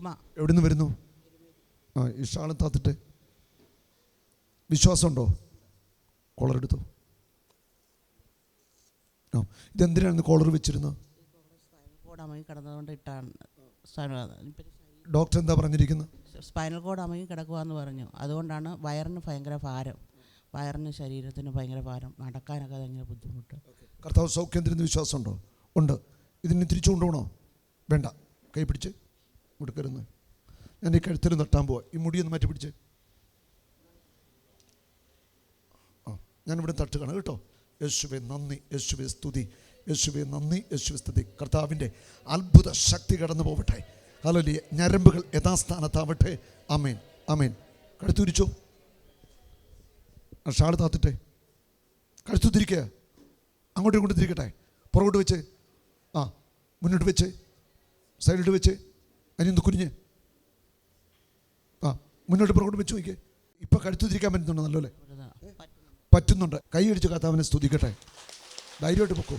ചുമ. എവിടെ നിന്ന് വരുന്നു? ഈ ഷാളും താത്തിട്ട്. വിശ്വാസമുണ്ടോ? കോളറെടുത്തു. ഇതെന്തിനാണ് കോളർ വെച്ചിരുന്നത്? സ്പൈനൽ കോഡ് അമങ്ങി കിടന്നതുകൊണ്ട് ഇട്ടാണ്. ഡോക്ടർ എന്താ പറഞ്ഞിരിക്കുന്നത്? സ്പൈനൽ കോഡ് അമങ്ങി കിടക്കുകയെന്ന് പറഞ്ഞു. അതുകൊണ്ടാണ് വയറിന് ഭയങ്കര ഭാരം, വയറിന് ശരീരത്തിന് ഭയങ്കര ഭാരം, നടക്കാനൊക്കെ ഭയങ്കര ബുദ്ധിമുട്ട്. കർത്താവ് സൗഖ്യം തരുന്ന വിശ്വാസമുണ്ടോ? ഉണ്ട്. ഇതിന് തിരിച്ചു കൊണ്ടുപോകണോ? വേണ്ട. കൈ പിടിച്ച് കൊടുക്കരുന്ന്. ഞാൻ ഈ കഴുത്തിൽ തട്ടാൻ പോവാ. ഈ മുടിയൊന്ന് മാറ്റി പിടിച്ച്. ഞാനിവിടെ തട്ടുകയാണ് കേട്ടോ. യേശുവേ നന്ദി, യേശുവേ സ്തുതി, യേശുവേ നന്ദി, യേശുവേ സ്തുതി. കർത്താവിൻ്റെ അത്ഭുത ശക്തി കടന്നു പോവട്ടെ. ഹല്ലേലൂയ. ഞരമ്പുകൾ യഥാസ്ഥാനത്താവട്ടെ. ആമേൻ, ആമേൻ. കഴുത്തുരിച്ചോ. ഷാൾ താത്തിട്ടെ. കഴുത്തു തിരിക്കുക. അങ്ങോട്ടും ഇങ്ങോട്ടും തിരിക്കട്ടെ. പുറകോട്ട് വെച്ച്. മുന്നോട്ട് വെച്ച്. സൈഡിലോട്ട് വെച്ച്. അതിനൊന്ന് കുനിഞ്ഞ്. മുന്നോട്ട് പുറകോട്ട് വെച്ച് നോക്കിയേ. ഇപ്പം കഴുത്തു തിരിക്കാൻ പറ്റുന്നുണ്ടോ? നല്ലപോലെ പറ്റുന്നുണ്ട്. കൈ അടിച്ച് കർത്താവിനെ സ്തുതിക്കട്ടെ. ധൈര്യമായിട്ട് പൊക്കോ.